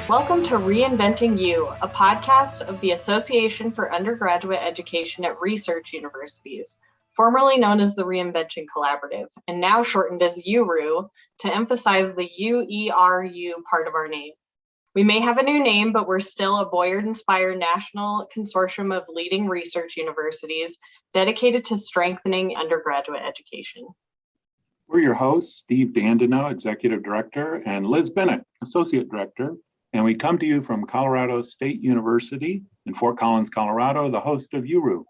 Welcome to Reinventing You, a podcast of the Association for Undergraduate Education at Research Universities, formerly known as the Reinvention Collaborative, and now shortened as URU to emphasize the UERU part of our name. We may have a new name, but we're still a Boyard-inspired national consortium of leading research universities dedicated to strengthening undergraduate education. We're your hosts, Steve Dandino, Executive Director, and Liz Bennett, Associate Director. And we come to you from Colorado State University in Fort Collins, Colorado, the host of URU.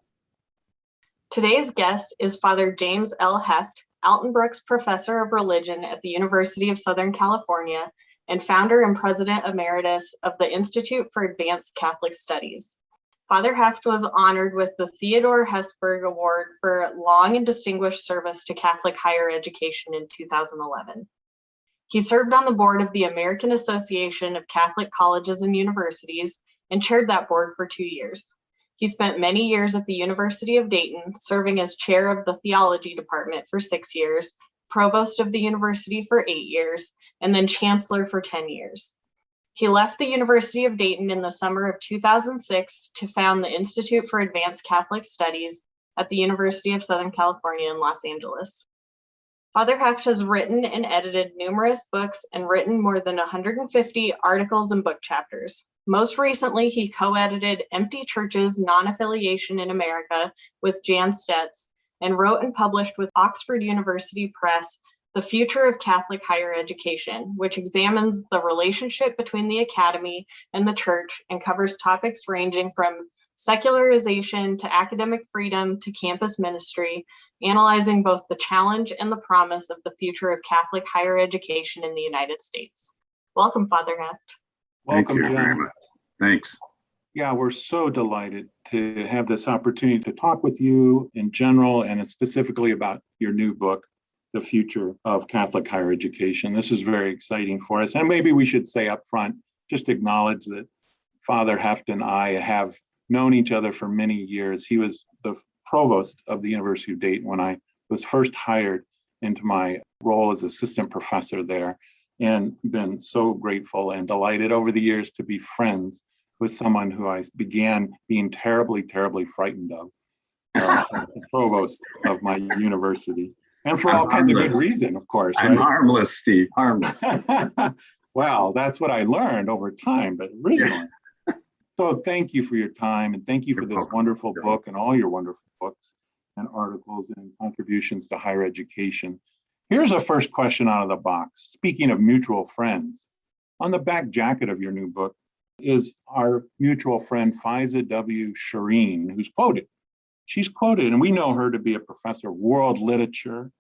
Today's guest is Father James L. Heft, Alton Brooks Professor of Religion at the University of Southern California and founder and President Emeritus of the Institute for Advanced Catholic Studies. Father Heft was honored with the Theodore Hesburgh Award for long and distinguished service to Catholic higher education in 2011. He served on the board of the American Association of Catholic Colleges and Universities and chaired that board for 2 years. He spent many years at the University of Dayton, serving as chair of the theology department for 6 years, provost of the university for 8 years, and then chancellor for 10 years. He left the University of Dayton in the summer of 2006 to found the Institute for Advanced Catholic Studies at the University of Southern California in Los Angeles. Father Heft has written and edited numerous books and written more than 150 articles and book chapters. Most recently, he co-edited Empty Churches, Non-Affiliation in America with Jan Stetz and wrote and published with Oxford University Press The Future of Catholic Higher Education, which examines the relationship between the academy and the church and covers topics ranging from secularization to academic freedom to campus ministry, analyzing both the challenge and the promise of the future of Catholic higher education in the United States. Welcome, Father Heft. Welcome, Thank you very much. Thanks. Yeah, we're so delighted to have this opportunity to talk with you in general and specifically about your new book, The Future of Catholic Higher Education. This is very exciting for us. And maybe we should say up front, just acknowledge that Father Heft and I have known each other for many years. He was the provost of the University of Dayton when I was first hired into my role as assistant professor there, and been so grateful and delighted over the years to be friends with someone who I began being terribly, terribly frightened of, the provost of my university. And for all kinds of good reason, of course. I'm right? harmless, Steve, harmless. Well, that's what I learned over time, but originally. So thank you for your time and thank you for this wonderful book and all your wonderful books and articles and contributions to higher education. Here's a first question out of the box. Speaking of mutual friends, on the back jacket of your new book is our mutual friend Faiza W. Shireen, who's quoted. She's quoted, and we know her to be a professor of world literature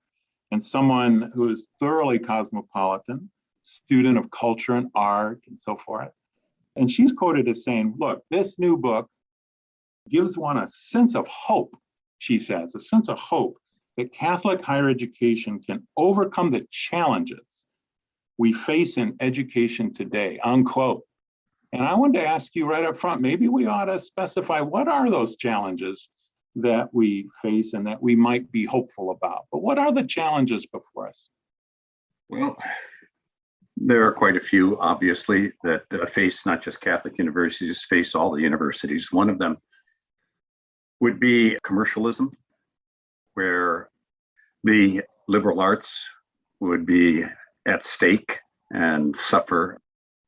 and someone who is thoroughly cosmopolitan, student of culture and art and so forth. And she's quoted as saying, look, this new book gives one a sense of hope, she says, a sense of hope that Catholic higher education can overcome the challenges we face in education today, unquote. And I wanted to ask you right up front, maybe we ought to specify what are those challenges that we face and that we might be hopeful about. But what are the challenges before us? Well, there are quite a few, obviously, that face not just Catholic universities, face all the universities. One of them would be commercialism, where the liberal arts would be at stake and suffer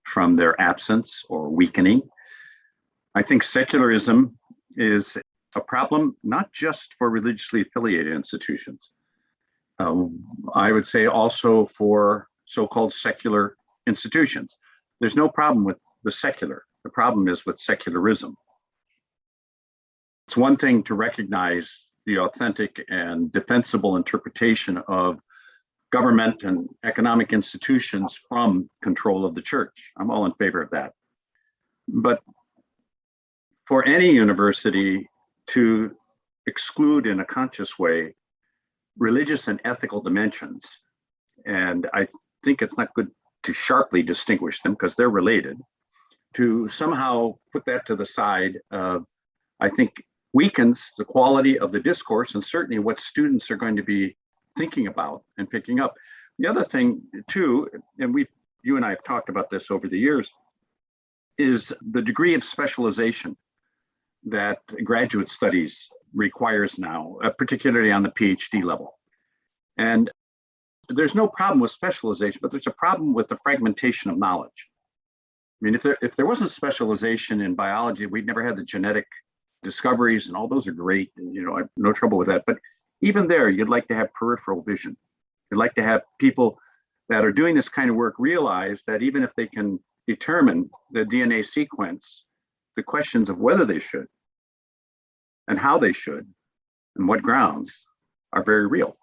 from their absence or weakening. I think secularism is a problem not just for religiously affiliated institutions. I would say also for so-called secular institutions. There's no problem with the secular. The problem is with secularism. It's one thing to recognize the authentic and defensible interpretation of government and economic institutions from control of the church. I'm all in favor of that. But for any university to exclude in a conscious way religious and ethical dimensions, and I think it's not good to sharply distinguish them because they're related, to somehow put that to the side, I think weakens the quality of the discourse and certainly what students are going to be thinking about and picking up. The other thing too, and you and I have talked about this over the years, is the degree of specialization that graduate studies requires now, particularly on the PhD level. And there's no problem with specialization, but there's a problem with the fragmentation of knowledge. I mean, if there wasn't specialization in biology, we'd never had the genetic discoveries, and all those are great, and I have no trouble with that. But even there, you'd like to have peripheral vision. You'd like to have people that are doing this kind of work realize that even if they can determine the DNA sequence, the questions of whether they should and how they should and what grounds are very real.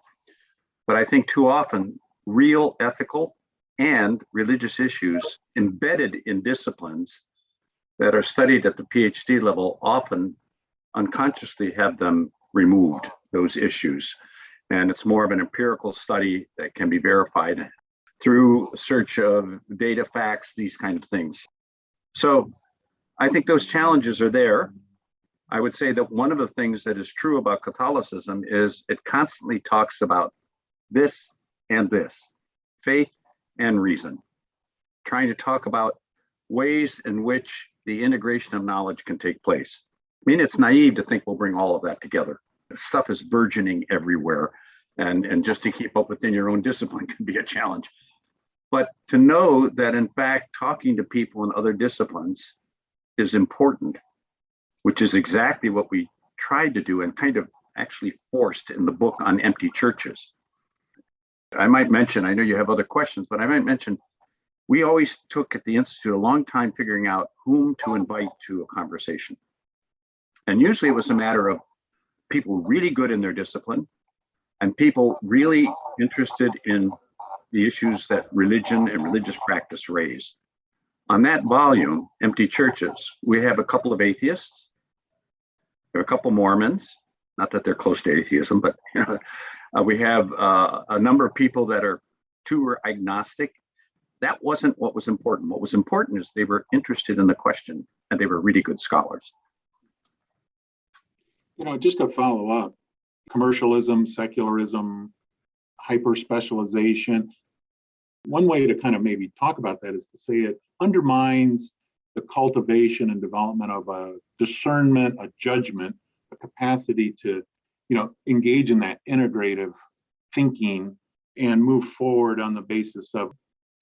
But I think too often real ethical and religious issues embedded in disciplines that are studied at the PhD level often unconsciously have them removed, those issues. And it's more of an empirical study that can be verified through search of data, facts, these kind of things. So I think those challenges are there. I would say that one of the things that is true about Catholicism is it constantly talks about this and this, faith and reason, trying to talk about ways in which the integration of knowledge can take place. I mean, it's naive to think we'll bring all of that together. Stuff is burgeoning everywhere, and just to keep up within your own discipline can be a challenge. But to know that, in fact, talking to people in other disciplines is important, which is exactly what we tried to do and kind of actually forced in the book on empty churches. I might mention, I know you have other questions, but I might mention, we always took at the Institute a long time figuring out whom to invite to a conversation. And usually it was a matter of people really good in their discipline and people really interested in the issues that religion and religious practice raise. On that volume, Empty Churches, we have a couple of atheists, there are a couple Mormons, not that they're close to atheism, but we have a number of people that are agnostic. That wasn't what was important. What was important is they were interested in the question and they were really good scholars. Just to follow up, commercialism, secularism, hyper-specialization. One way to kind of maybe talk about that is to say it undermines the cultivation and development of a discernment, a judgment, a capacity to, engage in that integrative thinking and move forward on the basis of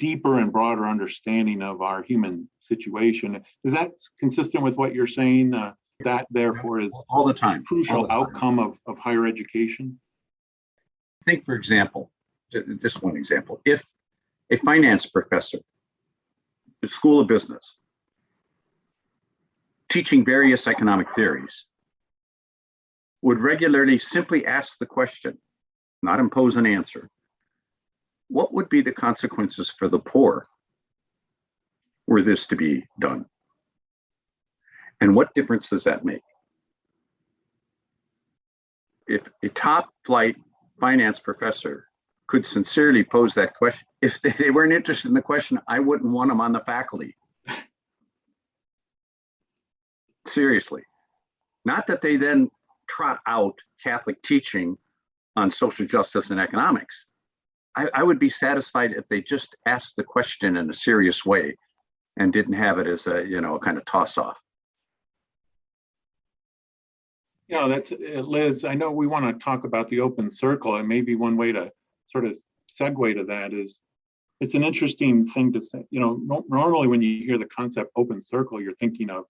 deeper and broader understanding of our human situation. Is that consistent with what you're saying? That therefore is all the time, crucial outcome of higher education? Think, for example, just one example, if a finance professor, the School of Business, teaching various economic theories, would regularly simply ask the question, not impose an answer, what would be the consequences for the poor were this to be done? And what difference does that make? If a top flight finance professor could sincerely pose that question, if they weren't interested in the question, I wouldn't want them on the faculty. Seriously. Not that they then trot out Catholic teaching on social justice and economics. I would be satisfied if they just asked the question in a serious way and didn't have it as a kind of toss off. That's Liz. I know we want to talk about the open circle, and maybe one way to sort of segue to that is it's an interesting thing to say. Normally when you hear the concept open circle, you're thinking of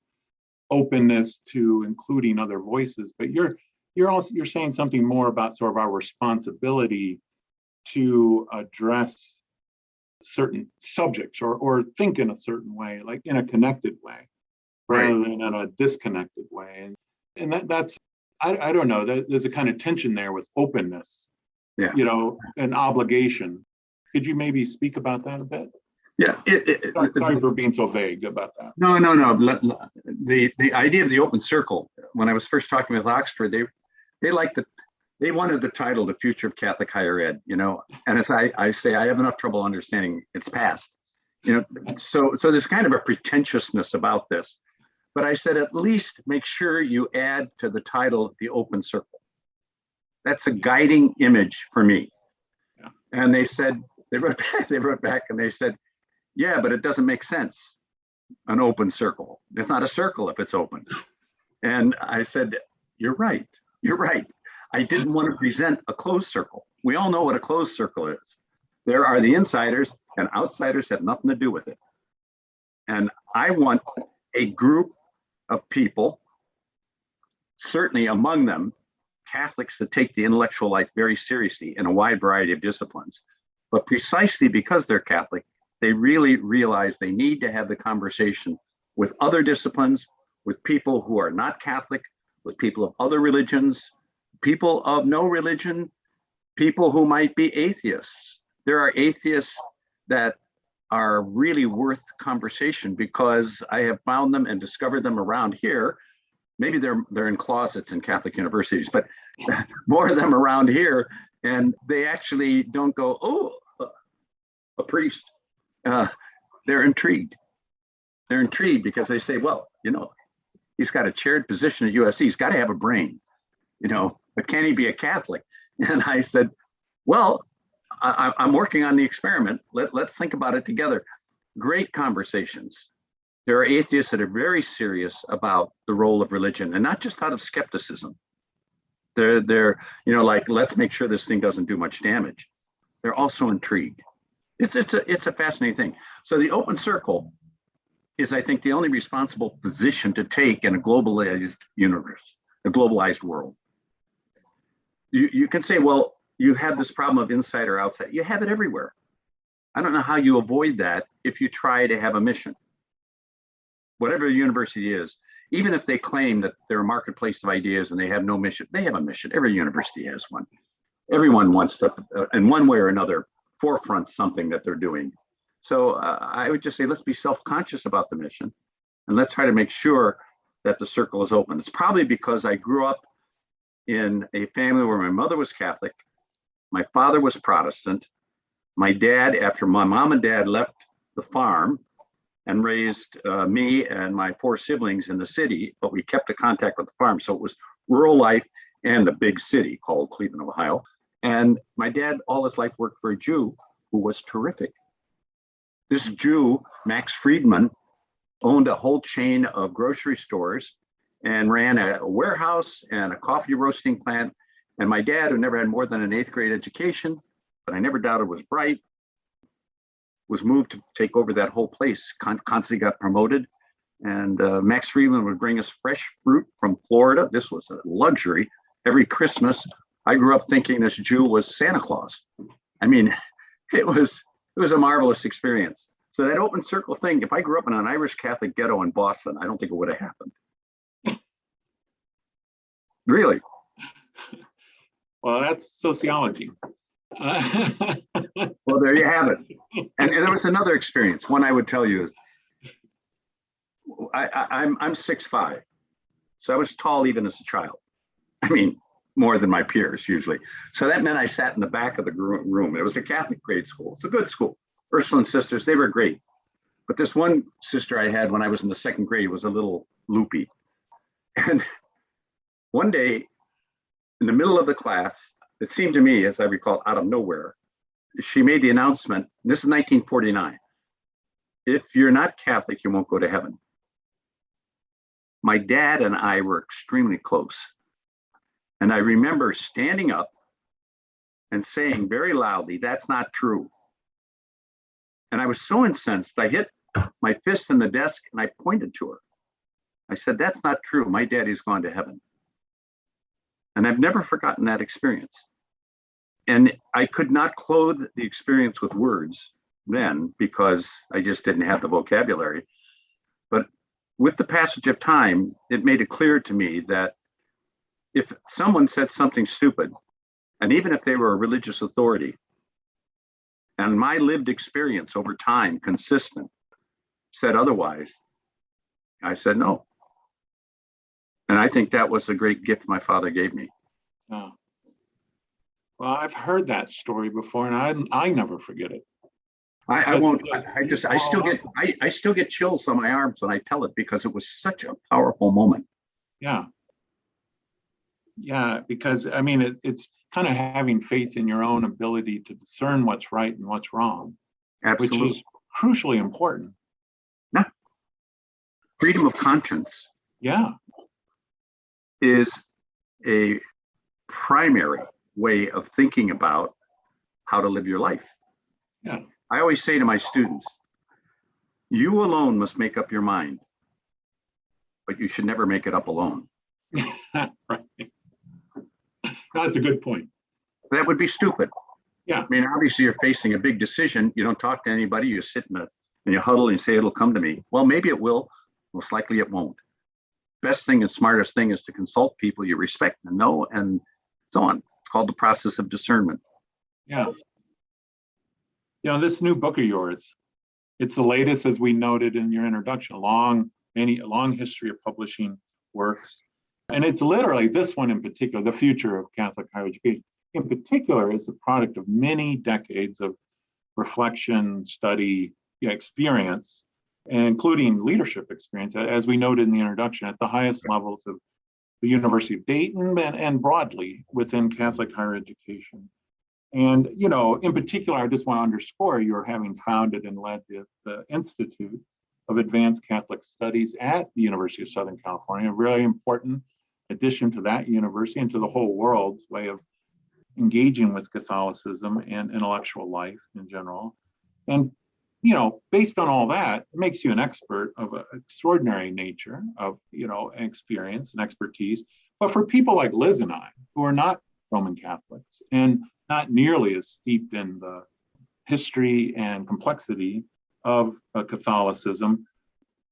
openness to including other voices, but you're saying something more about sort of our responsibility to address certain subjects or think in a certain way, like in a connected way, rather than in a disconnected way. And that's I don't know, there's a kind of tension there with openness, and obligation. Could you maybe speak about that a bit? Yeah. Sorry for being so vague about that. No. The idea of the open circle, when I was first talking with Oxford, they wanted the title, The Future of Catholic Higher Ed, and as I say, I have enough trouble understanding its past, so there's kind of a pretentiousness about this. But I said, at least make sure you add to the title, the open circle. That's a guiding image for me. Yeah. And they wrote back and they said, yeah, but it doesn't make sense. an open circle. It's not a circle if it's open. And I said, you're right. You're right. I didn't want to present a closed circle. We all know what a closed circle is. There are the insiders, and outsiders have nothing to do with it. And I want a group of people, certainly among them, Catholics that take the intellectual life very seriously in a wide variety of disciplines. But precisely because they're Catholic, they really realize they need to have the conversation with other disciplines, with people who are not Catholic, with people of other religions, people of no religion, people who might be atheists. There are atheists that are really worth conversation because I have found them and discovered them around here. Maybe they're in closets in Catholic universities, but more of them around here, and they actually don't go, oh, a priest. They're intrigued. They're intrigued because they say, well, he's got a chaired position at USC. He's got to have a brain, but can he be a Catholic? And I said, well, I'm working on the experiment. Let's think about it together. Great conversations. There are atheists that are very serious about the role of religion, and not just out of skepticism. They're like, let's make sure this thing doesn't do much damage. They're also intrigued. It's a fascinating thing. So the open circle is, I think, the only responsible position to take in a globalized universe, a globalized world. You can say, well, you have this problem of inside or outside. You have it everywhere. I don't know how you avoid that if you try to have a mission. Whatever the university is, even if they claim that they're a marketplace of ideas and they have no mission, they have a mission. Every university has one. Everyone wants to, in one way or another, forefront something that they're doing. So I would just say, let's be self-conscious about the mission, and let's try to make sure that the circle is open. It's probably because I grew up in a family where my mother was Catholic, my father was Protestant, my dad, after my mom and dad left the farm and raised me and my 4 siblings in the city, but we kept the contact with the farm. So it was rural life and the big city called Cleveland, Ohio. And my dad all his life worked for a Jew who was terrific. This Jew, Max Friedman, owned a whole chain of grocery stores and ran a warehouse and a coffee roasting plant. And my dad, who never had more than an 8th grade education, but I never doubted was bright, was moved to take over that whole place, constantly got promoted. And Max Friedman would bring us fresh fruit from Florida. This was a luxury. Every Christmas, I grew up thinking this Jew was Santa Claus. I mean, it was a marvelous experience. So that open circle thing, if I grew up in an Irish Catholic ghetto in Boston, I don't think it would have happened. Really. Well, that's sociology. Well, there you have it. And there was another experience. One I would tell you is, I'm 6'5", so I was tall even as a child. I mean, more than my peers usually. So that meant I sat in the back of the room. It was a Catholic grade school. It's a good school. Ursuline sisters, they were great. But this one sister I had when I was in the 2nd grade was a little loopy. And one day, in the middle of the class, it seemed to me, as I recall, out of nowhere, she made the announcement, this is 1949, if you're not Catholic, you won't go to heaven. My dad and I were extremely close. And I remember standing up and saying very loudly, that's not true. And I was so incensed, I hit my fist in the desk and I pointed to her. I said, that's not true. My daddy's gone to heaven. And I've never forgotten that experience. And I could not clothe the experience with words then because I just didn't have the vocabulary. But with the passage of time, it made it clear to me that if someone said something stupid, and even if they were a religious authority, and my lived experience over time, consistent, said otherwise, I said no. And I think that was a great gift my father gave me. Oh. Well, I've heard that story before, and I never forget it. I won't. I still get chills on my arms when I tell it because it was such a powerful moment. Yeah. Yeah, because I mean, it's kind of having faith in your own ability to discern what's right and what's wrong, Absolutely. which is crucially important. Yeah. freedom of conscience Yeah. is a primary way of thinking about how to live your life. Yeah. I always say to my students, you alone must make up your mind, but you should never make it up alone. Right. That's a good point. That would be stupid. Yeah. I mean, obviously you're facing a big decision. You don't talk to anybody. You sit and you huddle and you say, it'll come to me. Well, maybe it will. Most likely it won't. Best thing and smartest thing is to consult people you respect and know and so on. It's called the process of discernment. Yeah. You know, this new book of yours, it's the latest, as we noted in your introduction, a long history of publishing works. And it's literally this one in particular, The Future of Catholic Higher Education, in particular, is the product of many decades of reflection, study, experience, including leadership experience, as we noted in the introduction, at the highest levels of the University of Dayton and broadly within Catholic higher education. And, you know, in particular, I just want to underscore your having founded and led the Institute of Advanced Catholic Studies at the University of Southern California, a really important addition to that university and to the whole world's way of engaging with Catholicism and intellectual life in general. And, you know, based on all that, it makes you an expert of an extraordinary nature of, you know, experience and expertise. But for people like Liz and I, who are not Roman Catholics and not nearly as steeped in the history and complexity of Catholicism,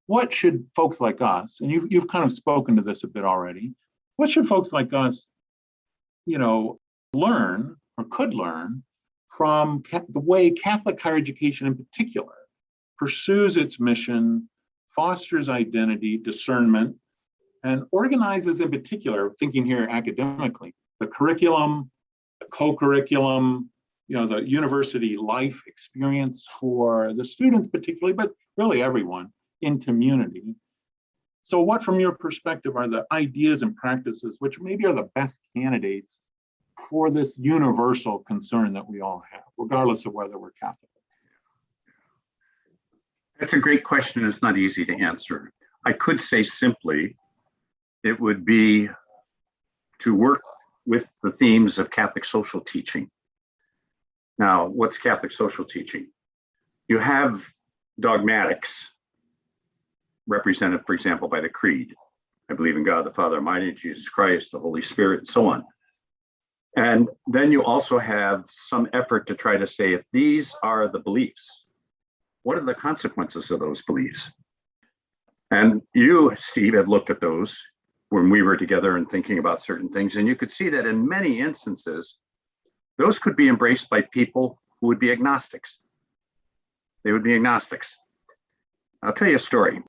what should folks like us, and you've kind of spoken to this a bit already, what should folks like us, you know, learn or could learn from the way Catholic higher education in particular pursues its mission, fosters identity, discernment, and organizes in particular, thinking here academically, the curriculum, the co-curriculum, you know, the university life experience for the students particularly, but really everyone in community. So what, from your perspective, are the ideas and practices which maybe are the best candidates for this universal concern that we all have, regardless of whether we're Catholic? That's a great question. It's not easy to answer. I could say simply, it would be to work with the themes of Catholic social teaching. Now, what's Catholic social teaching? You have dogmatics represented, for example, by the Creed. I believe in God, the Father Almighty, Jesus Christ, the Holy Spirit, and so on. And then you also have some effort to try to say, if these are the beliefs, what are the consequences of those beliefs? And you, Steve, have looked at those when we were together and thinking about certain things. And you could see that in many instances, those could be embraced by people who would be agnostics. They would be agnostics. I'll tell you a story.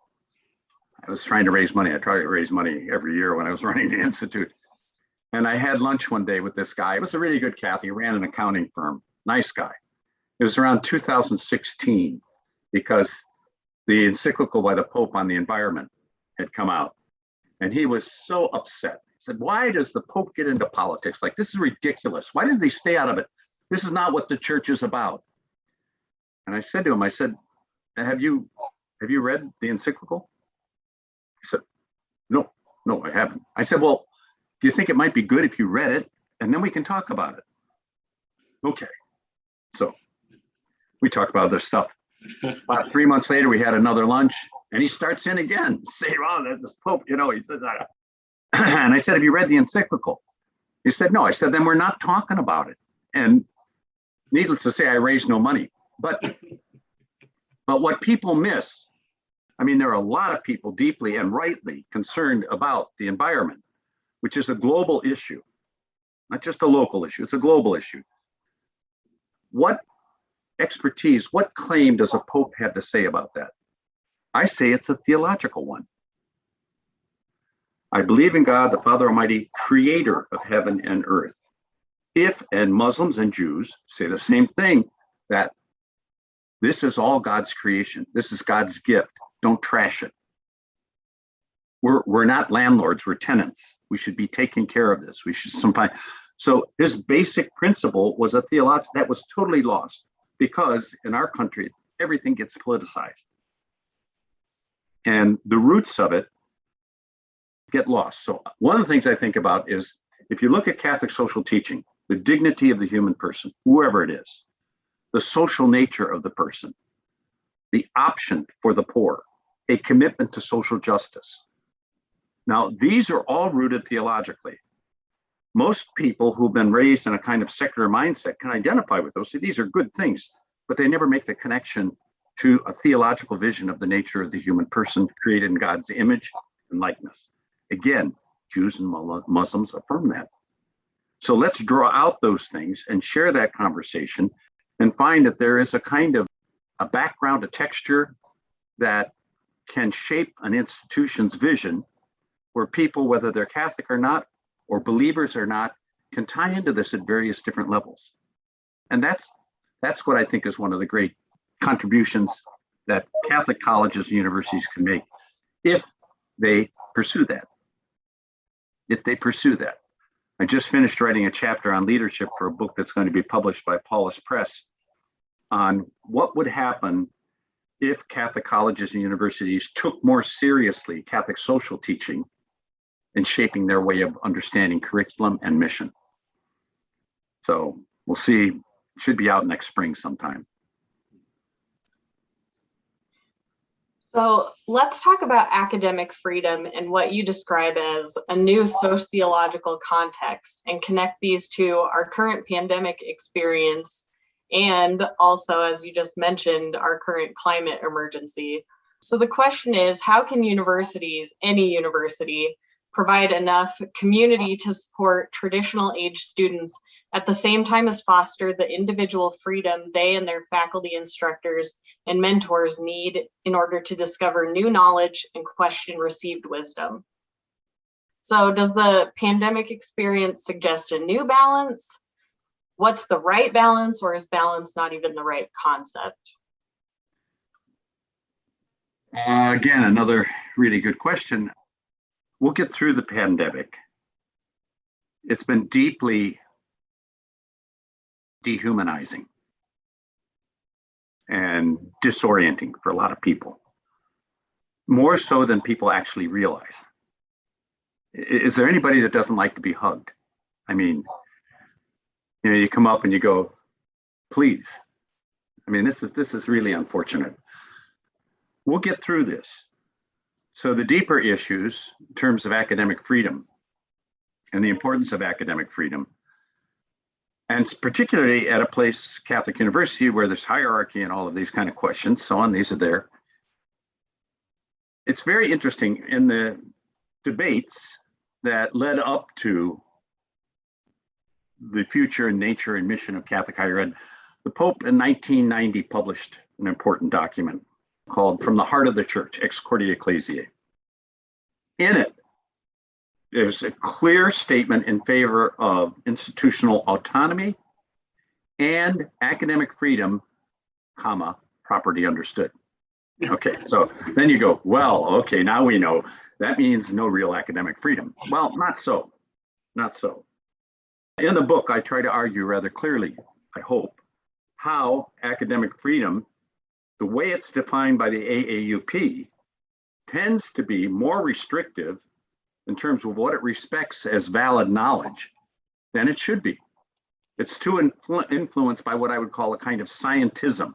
I was trying to raise money. I try to raise money every year when I was running the Institute. And I had lunch one day with this guy. He was a really good Catholic. He ran an accounting firm. Nice guy. It was around 2016 because the encyclical by the Pope on the environment had come out. And he was so upset. He said, why does the Pope get into politics? Like, this is ridiculous. Why did they stay out of it? This is not what the church is about. And I said to him, I said, have you read the encyclical? He said, no, I haven't. I said, well, do you think it might be good if you read it and then we can talk about it? Okay. So we talked about other stuff. About 3 months later, we had another lunch and he starts in again, say, oh, this Pope, you know, he said that. And I said, have you read the encyclical? He said, no. I said, then we're not talking about it. And needless to say, I raised no money. But what people miss, I mean, there are a lot of people deeply and rightly concerned about the environment, which is a global issue, not just a local issue, it's a global issue. What expertise, what claim does a Pope have to say about that? I say it's a theological one. I believe in God, the Father Almighty, creator of heaven and earth. If, and Muslims and Jews say the same thing, that this is all God's creation. This is God's gift. Don't trash it. We're not landlords, we're tenants. We should be taking care of this. We should sometimes. So his basic principle was a theological that was totally lost because in our country, everything gets politicized. and the roots of it get lost. So one of the things I think about is, if you look at Catholic social teaching, the dignity of the human person, whoever it is, the social nature of the person, the option for the poor, a commitment to social justice. Now, these are all rooted theologically. Most people who've been raised in a kind of secular mindset can identify with those. See, these are good things, but they never make the connection to a theological vision of the nature of the human person created in God's image and likeness. Again, Jews and Muslims affirm that. So let's draw out those things and share that conversation and find that there is a kind of a background, a texture that can shape an institution's vision, where people, whether they're Catholic or not, or believers or not, can tie into this at various different levels. And that's what I think is one of the great contributions that Catholic colleges and universities can make if they pursue that. If they pursue that. I just finished writing a chapter on leadership for a book that's going to be published by Paulus Press on what would happen if Catholic colleges and universities took more seriously Catholic social teaching in shaping their way of understanding curriculum and mission. So we'll see. It should be out next spring sometime. So let's talk about academic freedom and what you describe as a new sociological context, and connect these to our current pandemic experience and also, as you just mentioned, our current climate emergency. So the question is, how can universities, any university, provide enough community to support traditional age students at the same time as foster the individual freedom they and their faculty, instructors, and mentors need in order to discover new knowledge and question received wisdom? So does the pandemic experience suggest a new balance? What's the right balance, or is balance not even the right concept? Again, another really good question. We'll get through the pandemic. It's been deeply dehumanizing and disorienting for a lot of people, more so than people actually realize. Is there anybody that doesn't like to be hugged? I mean, you come up and you go, please. I mean, this is really unfortunate. We'll get through this. So the deeper issues in terms of academic freedom and the importance of academic freedom, and particularly at a place, Catholic University, where there's hierarchy and all of these kind of questions, so on, these are there. It's very interesting in the debates that led up to the future and nature and mission of Catholic higher ed. The Pope in 1990 published an important document called From the Heart of the Church, Ex Corde Ecclesiae. In it, there's a clear statement in favor of institutional autonomy and academic freedom, comma, property understood. Okay, so then you go, well, okay, now we know that means no real academic freedom. Well, not so, not so. In the book, I try to argue rather clearly, I hope, how academic freedom, the way it's defined by the AAUP, tends to be more restrictive in terms of what it respects as valid knowledge than it should be. It's too influenced by what I would call a kind of scientism.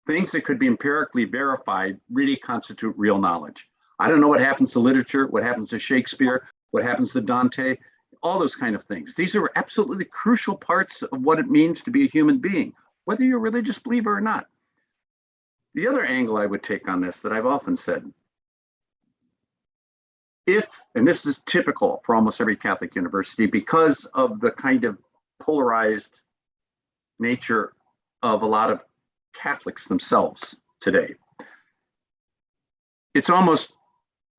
Things that could be empirically verified really constitute real knowledge. I don't know what happens to literature, what happens to Shakespeare, what happens to Dante, all those kind of things. These are absolutely crucial parts of what it means to be a human being, whether you're a religious believer or not. The other angle I would take on this that I've often said, if, and this is typical for almost every Catholic university because of the kind of polarized nature of a lot of Catholics themselves today, it's almost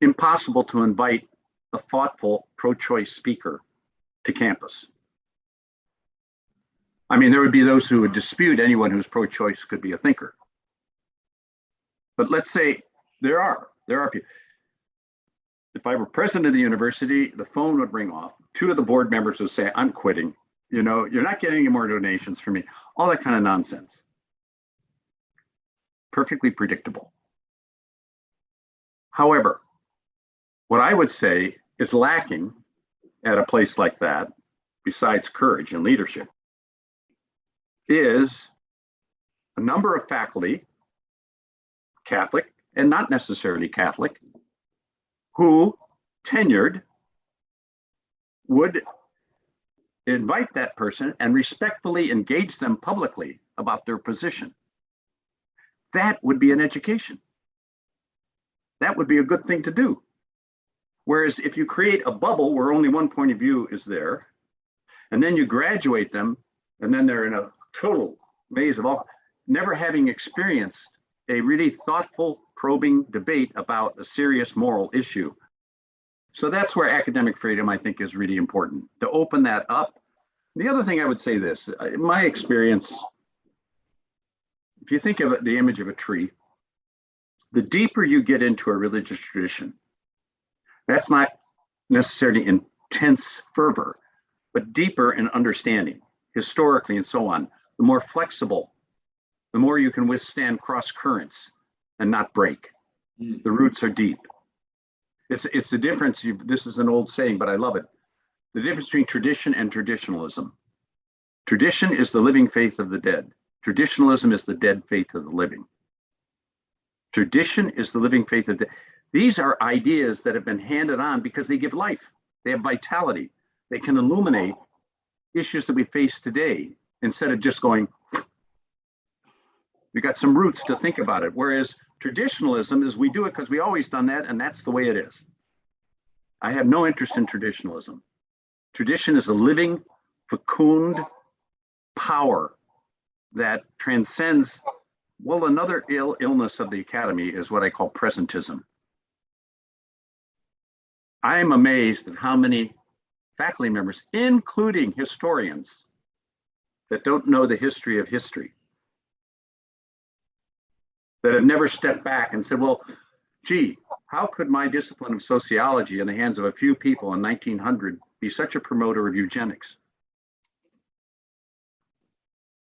impossible to invite a thoughtful pro-choice speaker to campus. I mean, there would be those who would dispute anyone who's pro-choice could be a thinker. But let's say there are people. If I were president of the university, the phone would ring off. Two of the board members would say, I'm quitting. You know, you're not getting any more donations from me. All that kind of nonsense. Perfectly predictable. However, what I would say is lacking at a place like that, besides courage and leadership, is a number of faculty, Catholic and not necessarily Catholic, who tenured would invite that person and respectfully engage them publicly about their position. That would be an education. That would be a good thing to do. Whereas if you create a bubble where only one point of view is there, and then you graduate them, and then they're in a total maze of all, never having experienced a really thoughtful, probing debate about a serious moral issue. So that's where academic freedom, I think, is really important, to open that up. The other thing I would say this, in my experience, if you think of the image of a tree, the deeper you get into a religious tradition, that's not necessarily intense fervor, but deeper in understanding, historically and so on, the more flexible, the more you can withstand cross currents and not break. The roots are deep. It's the difference, this is an old saying, but I love it. The difference between tradition and traditionalism. Tradition is the living faith of the dead. Traditionalism is the dead faith of the living. Tradition is the living faith of the dead. These are ideas that have been handed on because they give life. They have vitality. They can illuminate issues that we face today instead of just going, we got some roots to think about it. Whereas traditionalism is we do it because we always done that and that's the way it is. I have no interest in traditionalism. Tradition is a living, fecund power that transcends, well, another illness of the academy is what I call presentism. I'm amazed at how many faculty members, including historians, that don't know the history of history, that have never stepped back and said, well, gee, how could my discipline of sociology in the hands of a few people in 1900 be such a promoter of eugenics?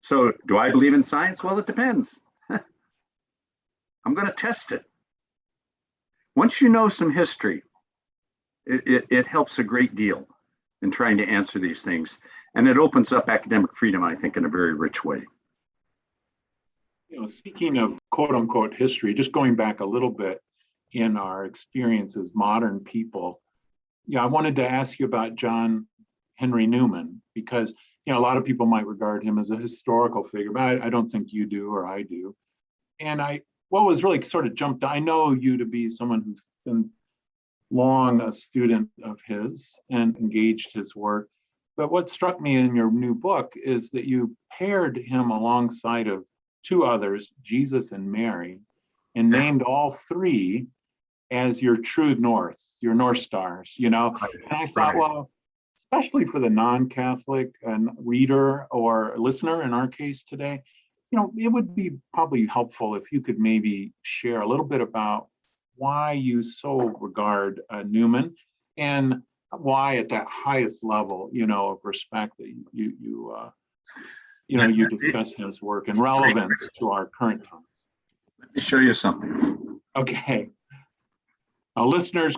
So do I believe in science? Well, it depends. I'm going to test it. Once you know some history, it helps a great deal in trying to answer these things. And it opens up academic freedom, I think, in a very rich way. You know, speaking of quote unquote history, just going back a little bit in our experience as modern people, I wanted to ask you about John Henry Newman, because a lot of people might regard him as a historical figure, but I don't think you do or I do. And what was really sort of jumped, I know you to be someone who's been long a student of his and engaged his work. But what struck me in your new book is that you paired him alongside of two others, Jesus and Mary, and named all three as your true north, your North Stars, And I thought, well, especially for the non-Catholic reader or listener in our case today, it would be probably helpful if you could maybe share a little bit about why you so regard Newman and why at that highest level, of respect that you discuss his work and relevance to our current times. Let me show you something. Okay. Now, listeners,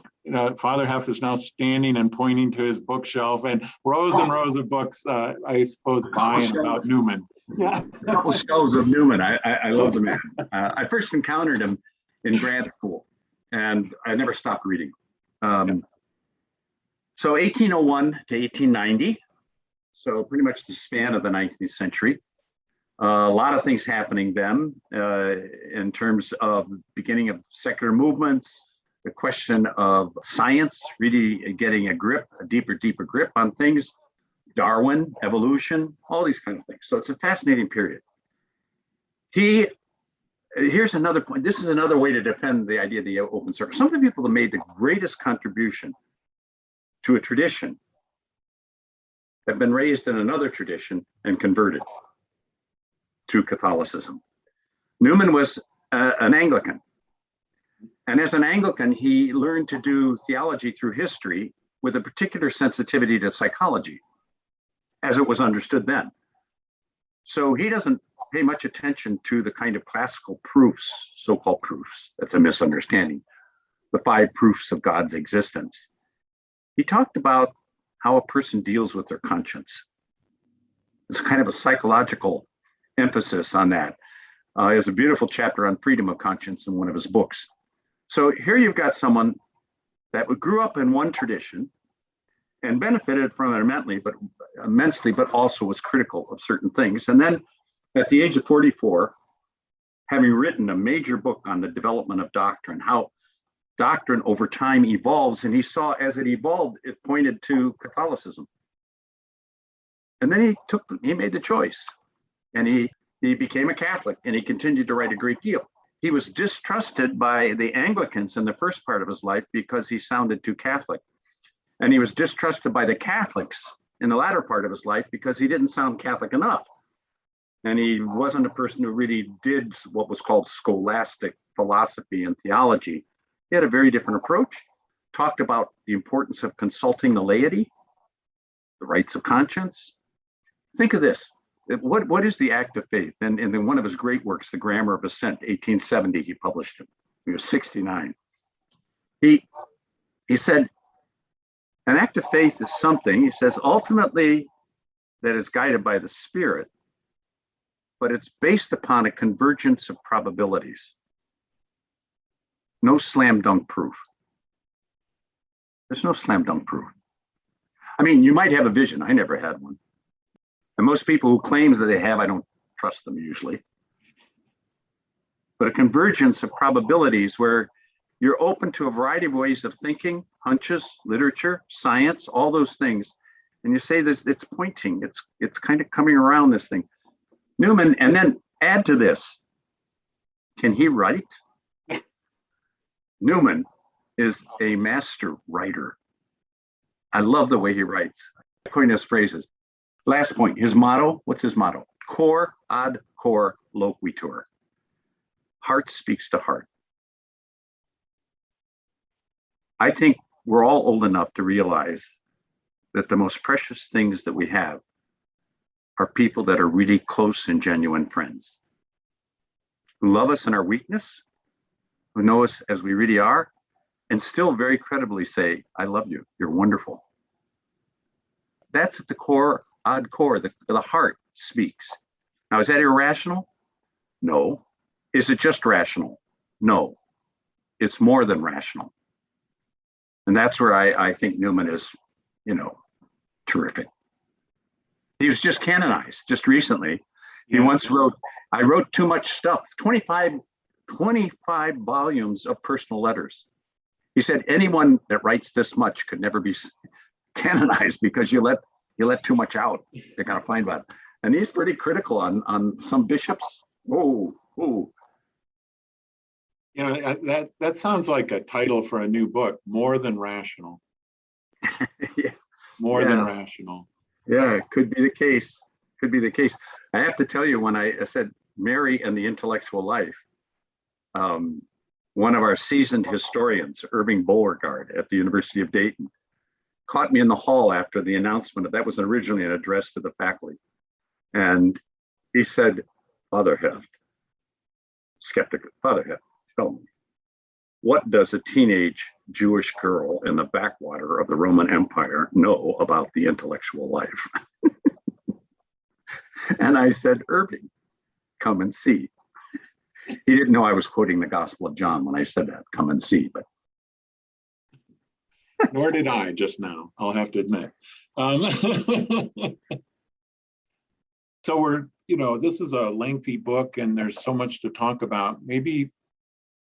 Father Heft is now standing and pointing to his bookshelf and rows of books, I suppose, by and about Newman. Yeah. A couple shelves of Newman. I love the man. I first encountered him in grad school, and I never stopped reading. So 1801 to 1890, so pretty much the span of the 19th century. A lot of things happening then in terms of the beginning of secular movements, the question of science really getting a deeper grip on things, Darwin, evolution, all these kind of things. So it's a fascinating period. Here's another point. This is another way to defend the idea of the open circle. Some of the people that made the greatest contribution to a tradition have been raised in another tradition and converted to Catholicism. Newman was an Anglican. And as an Anglican, he learned to do theology through history with a particular sensitivity to psychology, as it was understood then. So he doesn't pay much attention to the kind of classical proofs, so-called proofs, that's a misunderstanding, the 5 proofs of God's existence, he talked about how a person deals with their conscience. It's kind of a psychological emphasis on that. He has a beautiful chapter on freedom of conscience in one of his books. So here you've got someone that grew up in one tradition and benefited from it immensely, but also was critical of certain things. And then at the age of 44, having written a major book on the development of doctrine, how doctrine over time evolves, and he saw as it evolved, it pointed to Catholicism. And then he made the choice, and he became a Catholic, and he continued to write a great deal. He was distrusted by the Anglicans in the first part of his life because he sounded too Catholic. And he was distrusted by the Catholics in the latter part of his life because he didn't sound Catholic enough. And he wasn't a person who really did what was called scholastic philosophy and theology. He had a very different approach, talked about the importance of consulting the laity, the rights of conscience. Think of this. What is the act of faith? And in one of his great works, The Grammar of Assent, 1870, he published it. He was 69. He said, an act of faith is something, he says, ultimately that is guided by the Spirit, but it's based upon a convergence of probabilities. No slam dunk proof. There's no slam dunk proof. I mean, you might have a vision. I never had one. And most people who claim that they have, I don't trust them usually. But a convergence of probabilities where you're open to a variety of ways of thinking, hunches, literature, science, all those things. And you say this, it's pointing, it's kind of coming around this thing. Newman, and then add to this, can he write? Newman is a master writer. I love the way he writes. I coin his phrases. Last point, his motto, what's his motto? Cor ad cor loquitur. Heart speaks to heart. I think we're all old enough to realize that the most precious things that we have are people that are really close and genuine friends, who love us in our weakness, who know us as we really are, and still very credibly say, I love you, you're wonderful. That's at the core, ad core, the heart speaks. Now, is that irrational? No. Is it just rational? No. It's more than rational. And that's where I think Newman is, terrific. He was just canonized just recently. He once wrote, I wrote too much stuff, 25 volumes of personal letters. He said, anyone that writes this much could never be canonized because you let too much out. They're gonna find out. And he's pretty critical on some bishops. That sounds like a title for a new book, More Than Rational. Yeah. More than rational. Yeah, it could be the case. Could be the case. I have to tell you, when I said Mary and the Intellectual Life, one of our seasoned historians, Irving Beauregard at the University of Dayton, caught me in the hall after the announcement. That was originally an address to the faculty. And he said, Father Heft, Father Heft, tell me, what does a teenage Jewish girl in the backwater of the Roman Empire know about the intellectual life? And I said, Irving, come and see. He didn't know I was quoting the Gospel of John when I said that, come and see. But nor did I just now, I'll have to admit. So this is a lengthy book and there's so much to talk about.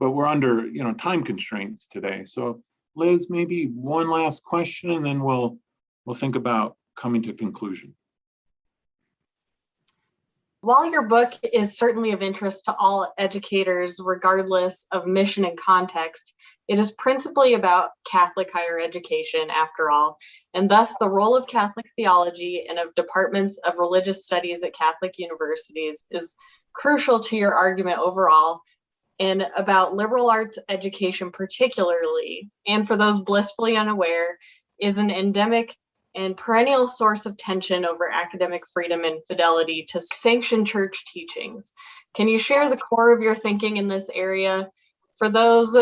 But we're under, time constraints today. So Liz, maybe one last question and then we'll think about coming to conclusion. While your book is certainly of interest to all educators, regardless of mission and context, it is principally about Catholic higher education, after all, and thus the role of Catholic theology and of departments of religious studies at Catholic universities is crucial to your argument overall, and about liberal arts education particularly, and for those blissfully unaware, is an endemic and perennial source of tension over academic freedom and fidelity to sanctioned church teachings. Can you share the core of your thinking in this area? For those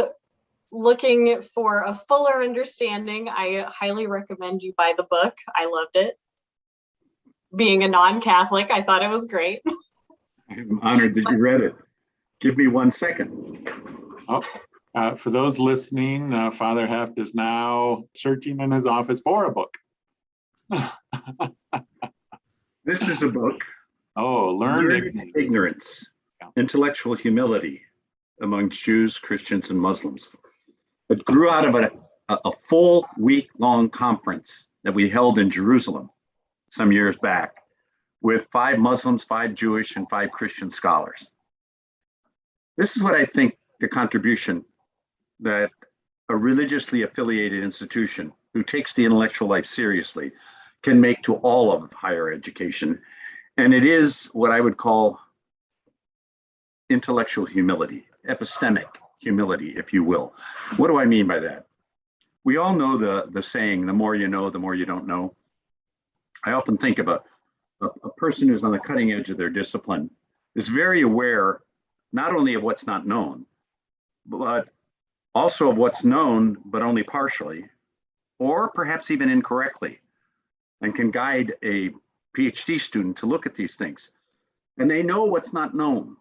looking for a fuller understanding, I highly recommend you buy the book. I loved it. Being a non-Catholic, I thought it was great. I'm honored that you read it. Give me 1 second. Oh, for those listening, Father Heft is now searching in his office for a book. This is a book, Oh, Learned Learned Ignorance, Yeah. Intellectual Humility Among Jews, Christians, and Muslims. It grew out of a full week-long conference that we held in Jerusalem some years back with 5 Muslims, 5 Jewish, and 5 Christian scholars. This is what I think the contribution that a religiously affiliated institution who takes the intellectual life seriously can make to all of higher education. And it is what I would call intellectual humility, epistemic humility, if you will. What do I mean by that? We all know the saying, the more you know, the more you don't know. I often think of a person who's on the cutting edge of their discipline is very aware not only of what's not known, but also of what's known, but only partially, or perhaps even incorrectly, and can guide a PhD student to look at these things. And they know what's not known.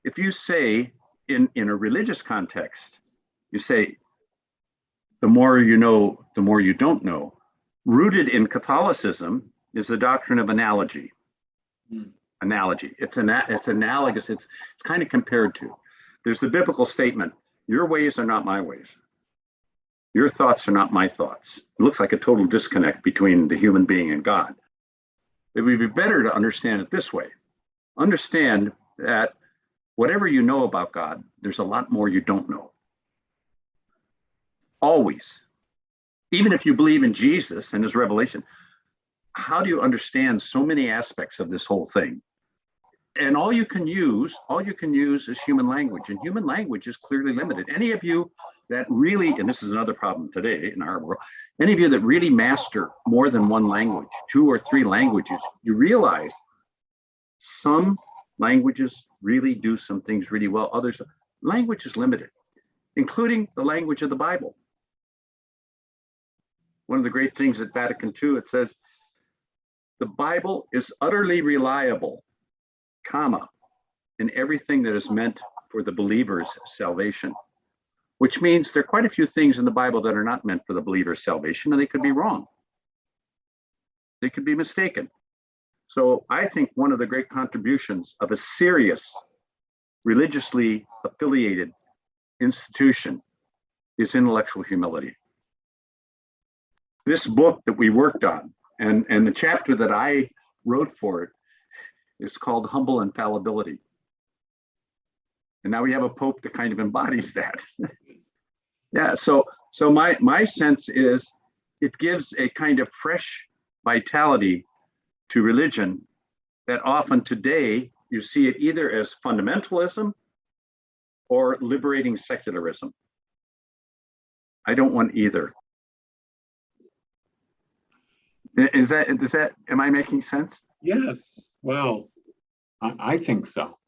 If you say in a religious context, you say, the more you know, the more you don't know. Rooted in Catholicism is the doctrine of analogy. Analogy. It's analogous. It's kind of compared to. There's the biblical statement, your ways are not my ways. Your thoughts are not my thoughts. It looks like a total disconnect between the human being and God. It would be better to understand it this way. Understand that whatever you know about God, there's a lot more you don't know. Always. Even if you believe in Jesus and his revelation, how do you understand so many aspects of this whole thing? And all you can use is human language, and human language is clearly limited. Any of you that really, and this is another problem today in our world, any of you that really master more than one language, 2 or 3 languages, you realize some languages really do some things really well. Others, language is limited, including the language of the Bible. One of the great things at Vatican II, it says, the Bible is utterly reliable, comma, in everything that is meant for the believer's salvation, which means there are quite a few things in the Bible that are not meant for the believer's salvation, and they could be wrong. They could be mistaken. So I think one of the great contributions of a serious, religiously affiliated institution is intellectual humility. This book that we worked on, and the chapter that I wrote for it, is called Humble Infallibility. And now we have a pope that kind of embodies that. Yeah, so my sense is it gives a kind of fresh vitality to religion that often today you see it either as fundamentalism or liberating secularism. I don't want either. Am I making sense? Yes. Well, I think so.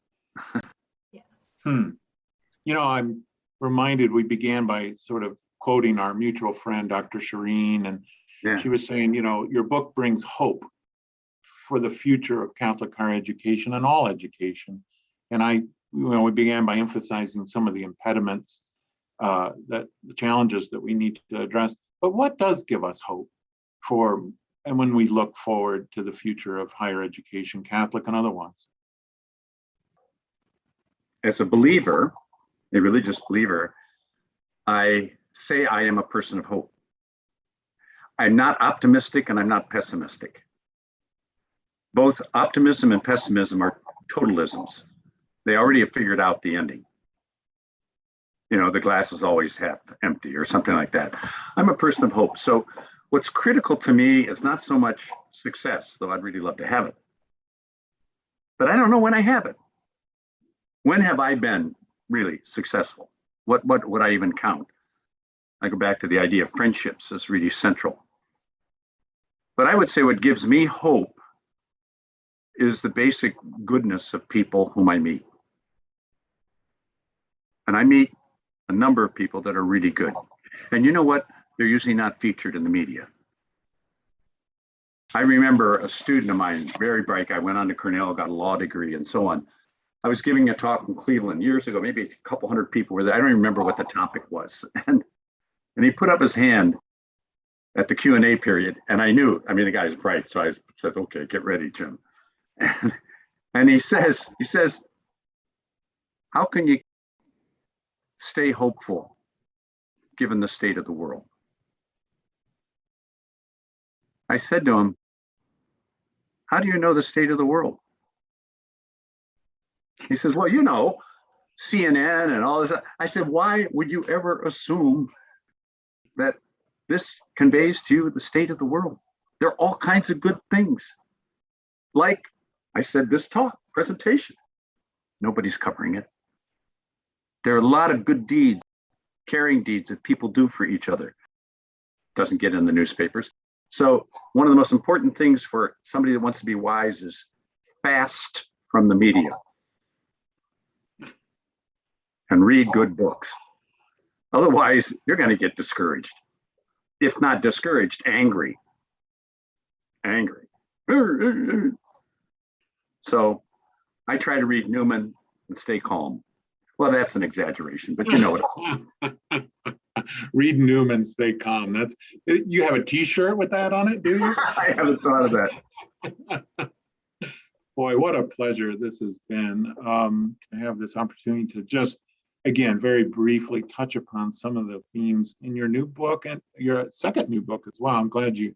Yes. You know, I'm reminded we began by sort of quoting our mutual friend, Dr. Shireen, and Yeah. she was saying, you know, your book brings hope for the future of Catholic higher education and all education. And we began by emphasizing some of the impediments, that the challenges that we need to address. But what does give us hope and when we look forward to the future of higher education, Catholic and otherwise? As a believer, a religious believer, I say I am a person of hope. I'm not optimistic and I'm not pessimistic. Both optimism and pessimism are totalisms. They already have figured out the ending. You know, the glass is always half empty or something like that. I'm a person of hope. So what's critical to me is not so much success, though I'd really love to have it. But I don't know when I have it. When have I been really successful? What would I even count? I go back to the idea of friendships as really central. But I would say what gives me hope is the basic goodness of people whom I meet. And I meet a number of people that are really good. And you know what? They're usually not featured in the media. I remember a student of mine, very bright guy, went on to Cornell, got a law degree and so on. I was giving a talk in Cleveland years ago, maybe a couple hundred people were there. I don't even remember what the topic was. And he put up his hand at the Q&A period. And I knew, I mean, the guy's bright. So I said, okay, get ready, Jim. And he says, how can you stay hopeful given the state of the world? I said to him, how do you know the state of the world? He says, well, you know, CNN and all this. I said, why would you ever assume that this conveys to you the state of the world? There are all kinds of good things. Like I said, this presentation, nobody's covering it. There are a lot of good deeds, caring deeds that people do for each other. Doesn't get in the newspapers. So one of the most important things for somebody that wants to be wise is fast from the media and read good books. Otherwise, you're going to get discouraged. If not discouraged, angry. So I try to read Newman and stay calm. Well, that's an exaggeration, but you know what? Read Newman, stay calm. You have a T-shirt with that on it, do you? I haven't thought of that. Boy, what a pleasure this has been to have this opportunity to just, again, very briefly touch upon some of the themes in your new book and your second new book as well. I'm glad you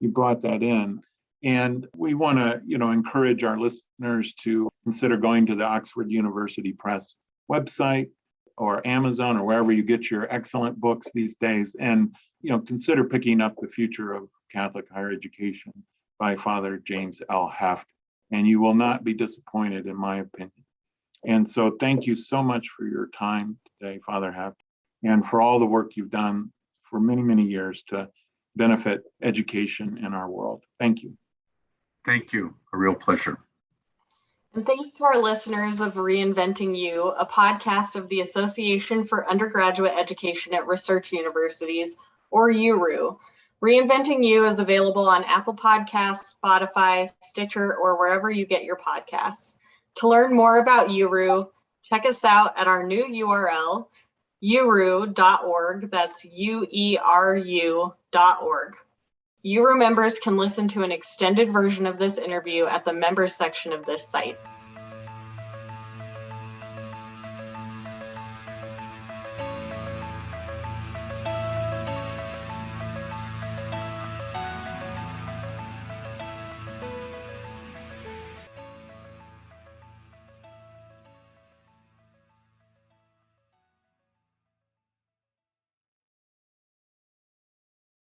brought that in. And we want to, encourage our listeners to consider going to the Oxford University Press website or Amazon or wherever you get your excellent books these days, and consider picking up The Future of Catholic Higher Education by Father James L. Heft, and you will not be disappointed, in my opinion. And so thank you so much for your time today, Father Heft, and for all the work you've done for many, many years to benefit education in our world. Thank you. Thank you. A real pleasure. And thanks to our listeners of Reinventing You, a podcast of the Association for Undergraduate Education at Research Universities, or URU. Reinventing You is available on Apple Podcasts, Spotify, Stitcher, or wherever you get your podcasts. To learn more about URU, check us out at our new URL, uru.org. That's UERU.org. URU members can listen to an extended version of this interview at the members section of this site.